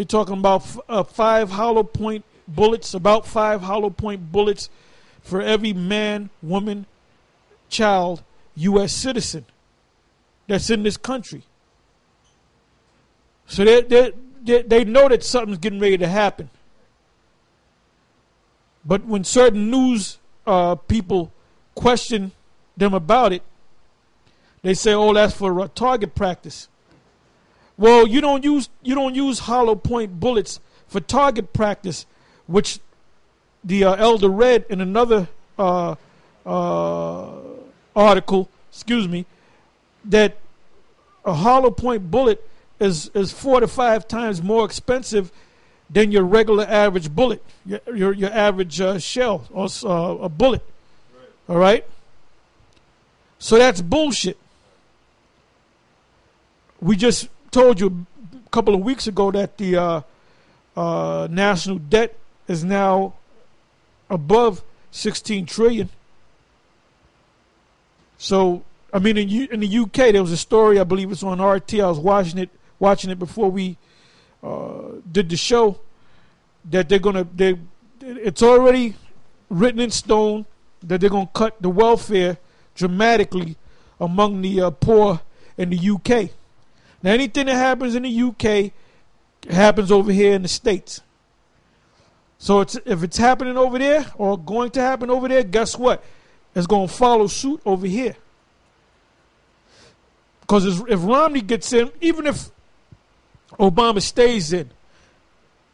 You're talking about five hollow point bullets, about 5 hollow point bullets for every man, woman, child, U.S. citizen that's in this country. So they know that something's getting ready to happen. But when certain news people question them about it, they say, "Oh, that's for target practice." Well, you don't use hollow point bullets for target practice, which the elder read in another article. Excuse me, that a hollow point bullet is 4 to 5 times more expensive than your regular average bullet, your average shell or a bullet. Right. All right. So that's bullshit. We just told you a couple of weeks ago that the national debt is now above 16 trillion. So, I mean, in the UK, there was a story, I believe it's on RT. I was watching it before we did the show, that it's already written in stone that they're going to cut the welfare dramatically among the poor in the UK. Now, anything that happens in the UK happens over here in the States. So if it's happening over there or going to happen over there, guess what? It's going to follow suit over here. Because if Romney gets in, even if Obama stays in,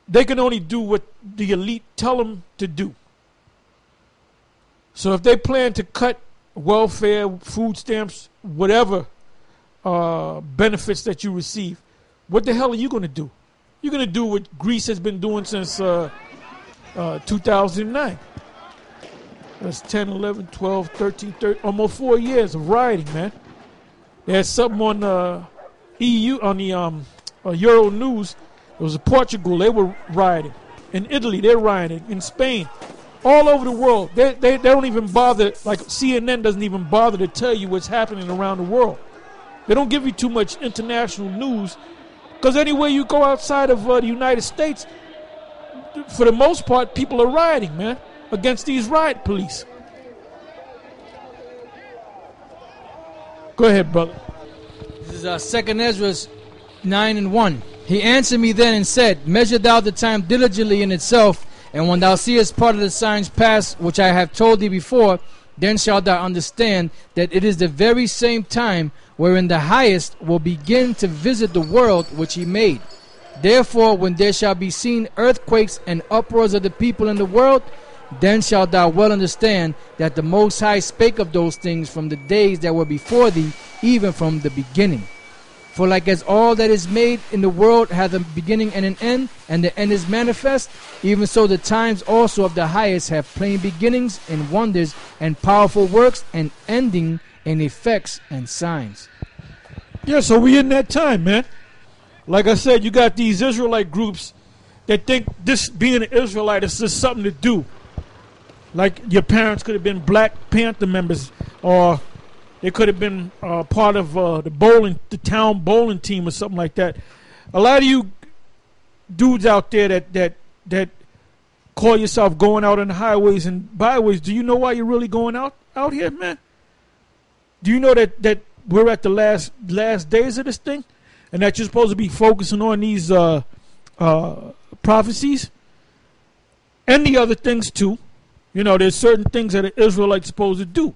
they can only do what the elite tell them to do. So if they plan to cut welfare, food stamps, whatever benefits that you receive, what the hell are you going to do? You're going to do what Greece has been doing since 2009. That's 10, 11, 12, 13, almost 4 years of rioting, man. There's something on EU, on the Euro News. It was in Portugal, they were rioting. In Italy, they're rioting. In Spain, all over the world. They don't even bother, like CNN doesn't even bother to tell you what's happening around the world. They don't give you too much international news, because anywhere you go outside of the United States, for the most part, people are rioting, man, against these riot police. Go ahead, brother. This is 2 Ezra 9:1. He answered me then and said, Measure thou the time diligently in itself, and when thou seest part of the signs pass, which I have told thee before, then shalt thou understand that it is the very same time wherein the Highest will begin to visit the world which he made. Therefore, when there shall be seen earthquakes and uproars of the people in the world, then shalt thou well understand that the Most High spake of those things from the days that were before thee, even from the beginning. For like as all that is made in the world hath a beginning and an end, and the end is manifest, even so the times also of the Highest have plain beginnings and wonders and powerful works, and ending in effects and signs. Yeah, so we in that time, man. Like I said, you got these Israelite groups that think this being an Israelite is just something to do. Like your parents could have been Black Panther members, or they could have been part of the town bowling team or something like that. A lot of you dudes out there that call yourself going out on the highways and byways, do you know why you're really going out here, man? Do you know that we're at the last days of this thing, and that you're supposed to be focusing on these prophecies and the other things too? You know, there's certain things that an Israelite's supposed to do.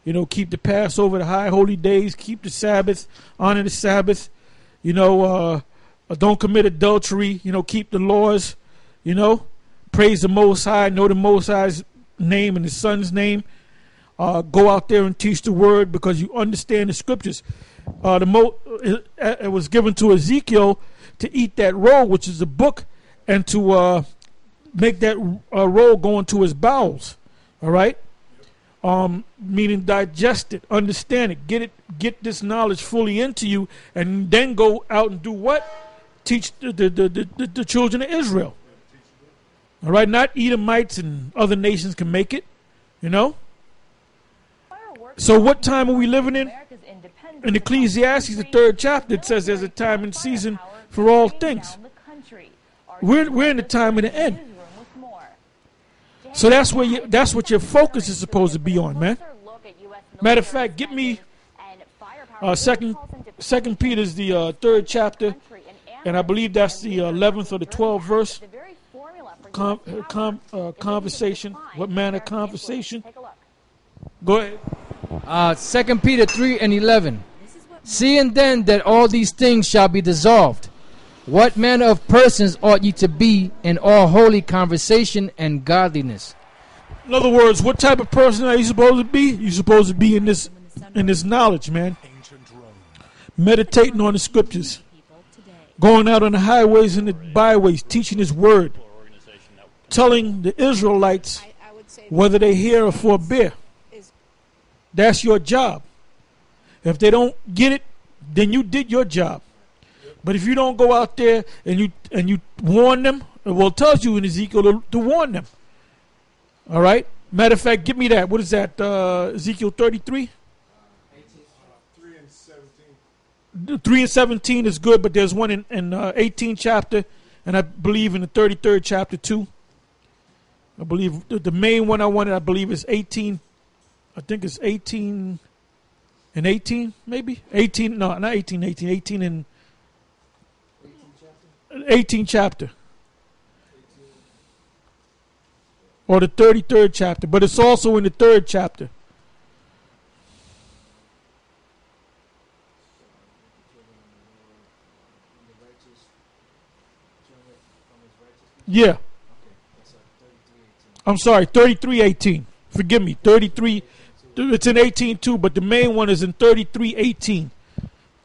You know, keep the Passover, the high holy days, keep the Sabbath, honor the Sabbath. You know, don't commit adultery. You know, keep the laws. You know, praise the Most High, know the Most High's name and the Son's name. Go out there and teach the word because you understand the scriptures. It was given to Ezekiel to eat that roll, which is a book, and to make that roll go into his bowels. All right. Meaning digest it, understand it, get this knowledge fully into you, and then go out and do what? Teach the children of Israel. All right, not Edomites and other nations can make it, you know. So what time are we living in? In Ecclesiastes, the 3rd chapter, it says there's a time and season for all things. We're in the time of the end. So that's what your focus is supposed to be on, man. Matter of fact, get me Second Peter's the third chapter, and I believe that's the 11th or the 12th verse. Conversation. What manner of conversation? Go ahead. 2 Peter 3 and 11. Seeing then that all these things shall be dissolved, what manner of persons ought ye to be in all holy conversation and godliness? In other words, what type of person are you supposed to be? You're supposed to be in this knowledge, man. Meditating on the scriptures. Going out on the highways and the byways, teaching his word. Telling the Israelites whether they hear or forbear. That's your job. If they don't get it, then you did your job. But if you don't go out there and you warn them, well, it tells you in Ezekiel to warn them. All right? Matter of fact, give me that. What is that? Ezekiel 33? 3 and 17. 3 and 17 is good, but there's one in 18th chapter, and I believe in the 33rd chapter too. I believe the main one I wanted, I believe, is 18. I think it's 18 and 18, maybe? 18, no, not 18, 18. 18 and 18th chapter. Or the 33rd chapter, but it's also in the 3rd chapter. Yeah. I'm sorry, 33:18. Forgive me, 33. It's in 18 too, but the main one is in 33:18.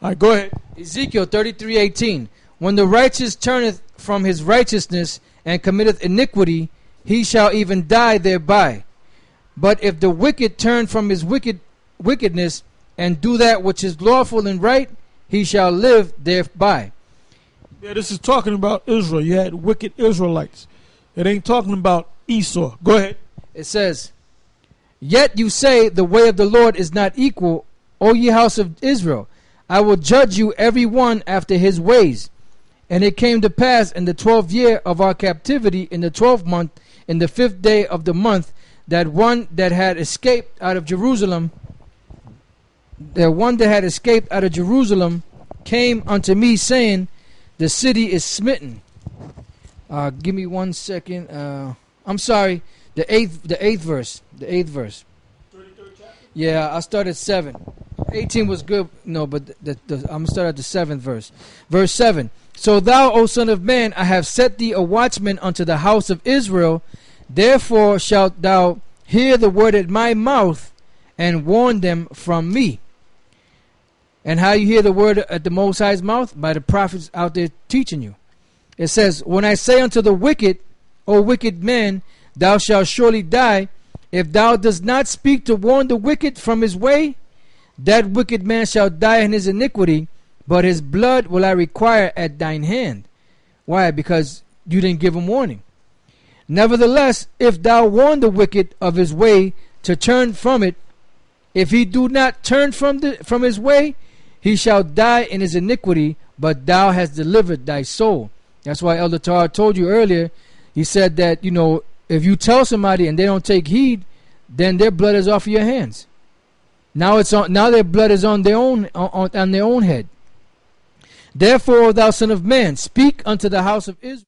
All right, go ahead. Ezekiel 33:18. When the righteous turneth from his righteousness and committeth iniquity, he shall even die thereby. But if the wicked turn from his wickedness and do that which is lawful and right, he shall live thereby. Yeah, this is talking about Israel. You had wicked Israelites. It ain't talking about Esau. Go ahead. It says, Yet you say the way of the Lord is not equal, O ye house of Israel. I will judge you every one after his ways. And it came to pass in the 12th year of our captivity, in the 12th month, in the 5th day of the month, that one that had escaped out of Jerusalem, came unto me, saying, The city is smitten. Give me 1 second. I'm sorry. The eighth verse. The 8th verse. 33rd chapter? Yeah, I started 7. 18 was good. No, but I'm going to start at the 7th verse. Verse 7. So thou, O son of man, I have set thee a watchman unto the house of Israel. Therefore shalt thou hear the word at my mouth and warn them from me. And how you hear the word at the Most High's mouth? By the prophets out there teaching you. It says, When I say unto the wicked, O wicked man, thou shalt surely die, if thou dost not speak to warn the wicked from his way, that wicked man shall die in his iniquity, but his blood will I require at thine hand. Why? Because you didn't give him warning. Nevertheless, if thou warn the wicked of his way to turn from it, if he do not turn from his way, he shall die in his iniquity, but thou hast delivered thy soul. That's why Elder Tar told you earlier. He said that, if you tell somebody and they don't take heed, then their blood is off of your hands. Now their blood is on their own head. Therefore, thou son of man, speak unto the house of Israel.